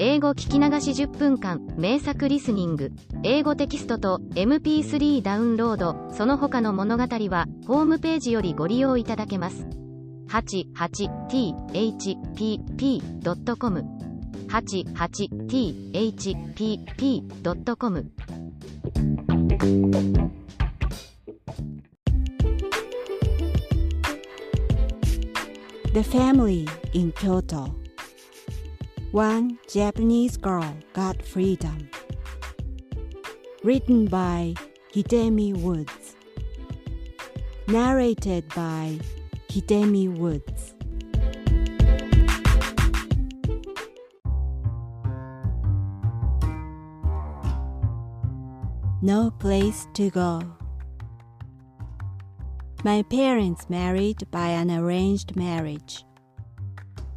英語聞き流し10分間、名作リスニング、英語テキストと MP3 ダウンロード、その他の物語は、ホームページよりご利用いただけます。88thpp.com 88thpp.com The family in Kyoto. One Japanese girl got freedom. Written by Hidemi Woods. Narrated by Hidemi Woods. No place to go. My parents married by an arranged marriage.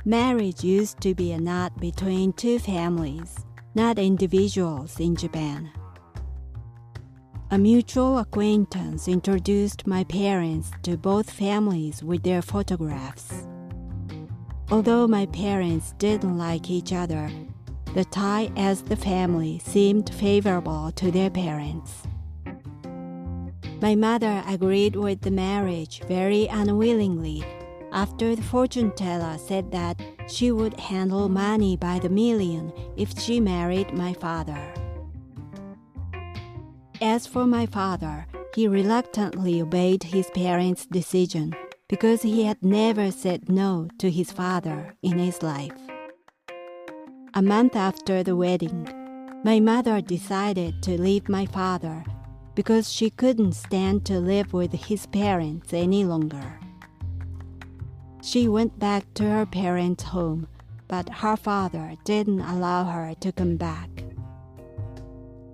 Marriage used to be a knot between two families, not individuals in Japan. A mutual acquaintance introduced my parents to both families with their photographs. Although my parents didn't like each other, the tie as the family seemed favorable to their parents. My mother agreed with the marriage very unwillingly after the fortune teller said that she would handle money by the million if she married my father. As for my father, he reluctantly obeyed his parents' decision because he had never said no to his father in his life. A month after the wedding, my mother decided to leave my father because she couldn't stand to live with his parents any longer. She went back to her parents' home, but her father didn't allow her to come back.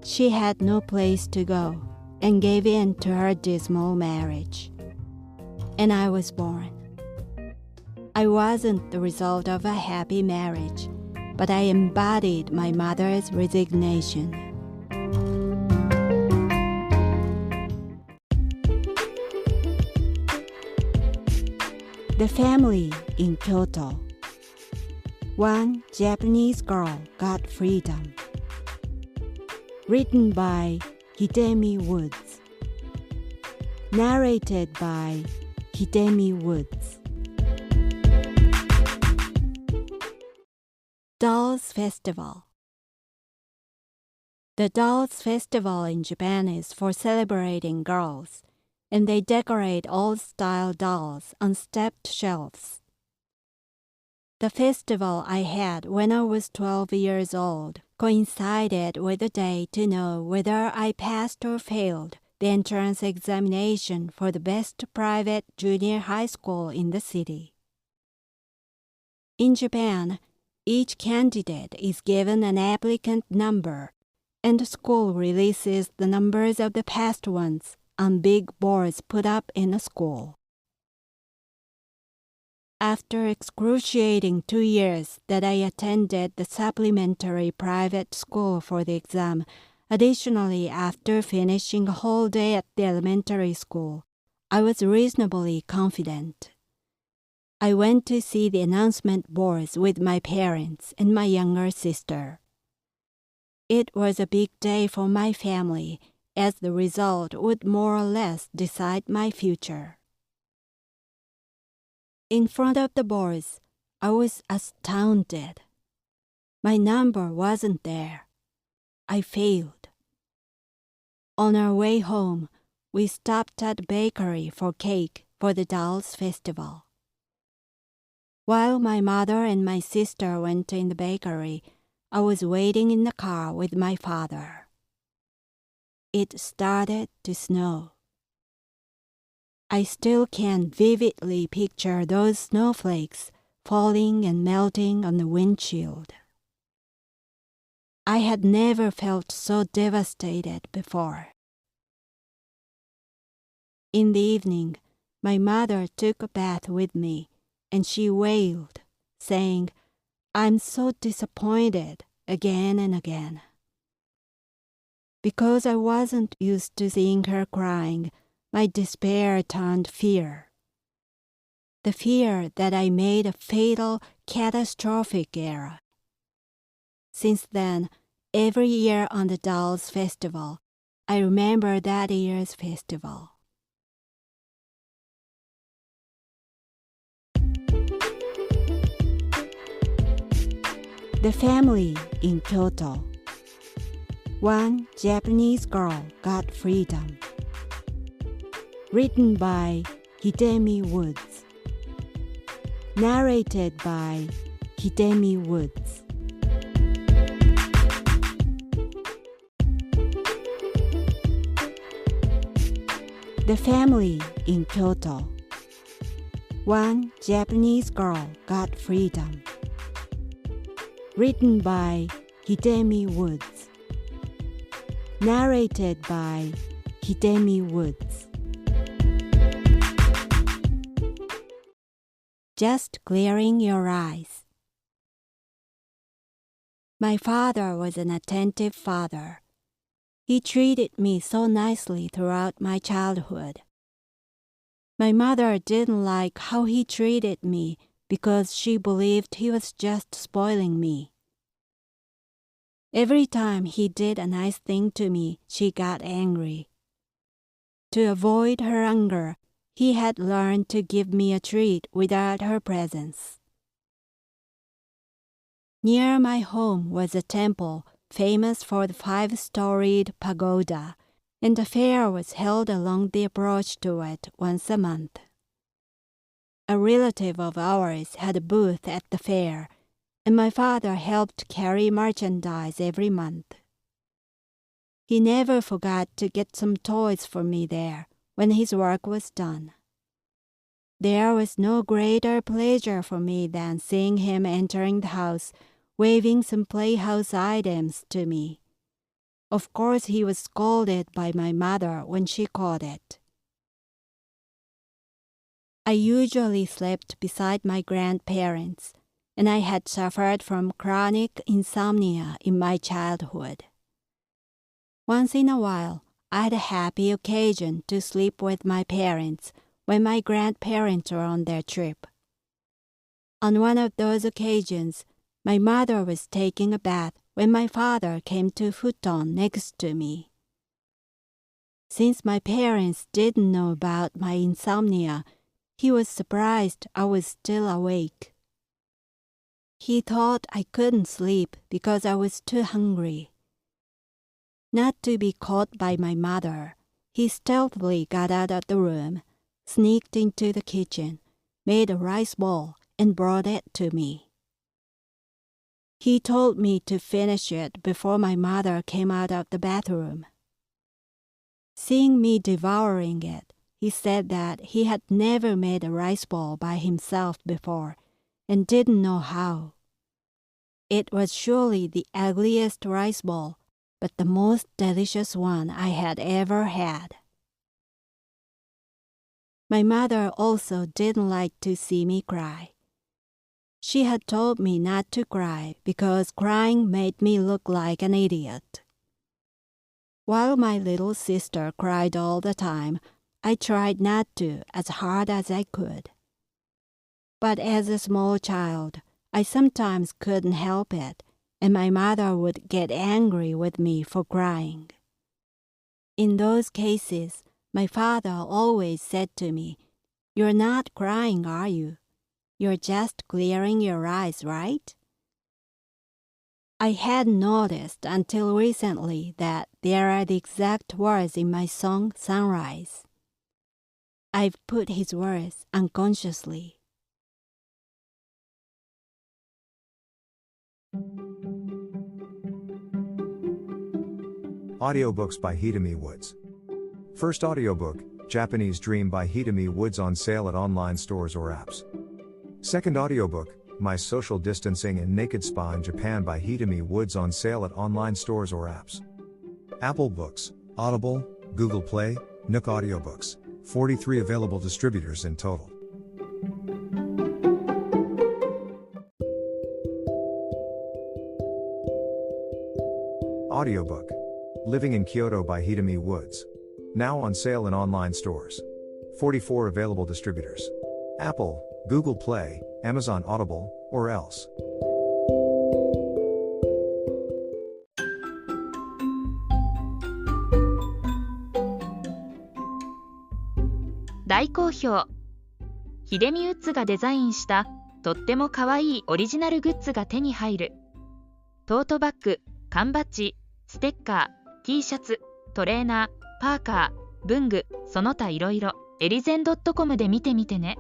She had no place to go and gave in to her dismal marriage. And I was born. I wasn't the result of a happy marriage, but I embodied my mother's resignation. The family in Kyoto. One Japanese girl got freedom. Written by Hidemi Woods. Narrated by Hidemi Woods. Dolls Festival. The Dolls Festival in Japan is for celebrating girls, and they decorate old-style dolls on stepped shelves. The festival I had when I was 12 years old coincided with the day to know whether I passed or failed the entrance examination for the best private junior high school in the city. In Japan, each candidate is given an applicant number, and the school releases the numbers of the past ones on big boards put up in a school. After excruciating 2 years that I attended the supplementary private school for the exam, additionally after finishing a whole day at the elementary school, I was reasonably confident. I went to see the announcement boards with my parents and my younger sister. It was a big day for my family, as the result would more or less decide my future. In front of the boards, I was astounded. My number wasn't there. I failed. On our way home, we stopped at a bakery for cake for the Dolls Festival. While my mother and my sister went in the bakery, I was waiting in the car with my father. It started to snow. I still can vividly picture those snowflakes falling and melting on the windshield. I had never felt so devastated before. In the evening, my mother took a bath with me, and she wailed, saying, "I'm so disappointed," again and again. Because I wasn't used to seeing her crying, my despair turned fear. The fear that I made a fatal, catastrophic error. Since then, every year on the Dolls Festival, I remember that year's festival. The Family in Kyoto. One Japanese girl got freedom. Written by Hidemi Woods. Narrated by Hidemi Woods. The Family in Kyoto. One Japanese girl got freedom. Written by Hidemi Woods. Narrated by Hidemi Woods. Just clearing your eyes. My father was an attentive father. He treated me so nicely throughout my childhood. My mother didn't like how he treated me because she believed he was just spoiling me. Every time he did a nice thing to me, she got angry. To avoid her anger, he had learned to give me a treat without her presence. Near my home was a temple famous for the 5-storied pagoda, and a fair was held along the approach to it once a month. A relative of ours had a booth at the fair, and my father helped carry merchandise every month. He never forgot to get some toys for me there when his work was done. There was no greater pleasure for me than seeing him entering the house, waving some playhouse items to me. Of course, he was scolded by my mother when she caught it. I usually slept beside my grandparents, and I had suffered from chronic insomnia in my childhood. Once in a while, I had a happy occasion to sleep with my parents when my grandparents were on their trip. On one of those occasions, my mother was taking a bath when my father came to futon next to me. Since my parents didn't know about my insomnia, he was surprised I was still awake. He thought I couldn't sleep because I was too hungry. Not to be caught by my mother, he stealthily got out of the room, sneaked into the kitchen, made a rice ball, and brought it to me. He told me to finish it before my mother came out of the bathroom. Seeing me devouring it, he said that he had never made a rice ball by himself before and didn't know how. It was surely the ugliest rice ball, but the most delicious one I had ever had. My mother also didn't like to see me cry. She had told me not to cry because crying made me look like an idiot. While my little sister cried all the time, I tried not to as hard as I could. But as a small child, I sometimes couldn't help it, and my mother would get angry with me for crying. In those cases, my father always said to me, "You're not crying, are you? You're just clearing your eyes, right?" I hadn't noticed until recently that there are the exact words in my song Sunrise. I've put his words unconsciously. Audiobooks by Hidemi Woods. First audiobook, Japanese Dream by Hidemi Woods, on sale at online stores or apps. Second audiobook, My Social Distancing and Naked Spa in Japan by Hidemi Woods, on sale at online stores or apps. Apple Books, Audible, Google Play, Nook Audiobooks, 43 available distributors in total. Audiobook, Living in Kyoto by Hidemi Woods. Now on sale in online stores. 44 available distributors. Apple, Google Play, Amazon Audible, or else. 大好評。ヒデミウッズがデザインしたとってもかわいいオリジナルグッズが手に入る。トートバッグ、缶バッジ、ステッカー、T シャツ、トレーナー、パーカー、文具、その他いろいろ、エリゼン .com で見てみてね。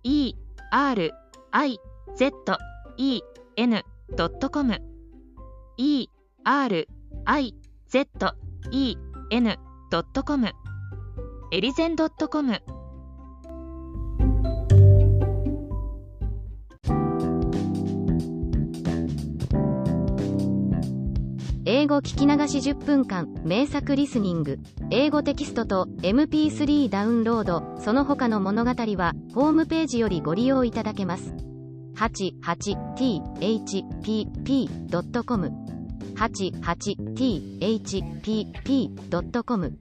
erizen.com erizen.com エリゼン .com。 英語聞き流し10分間名作リスニング。英語テキストと MP3 ダウンロード、その他の物語はホームページよりご利用いただけます。88thpp.com 88thpp.com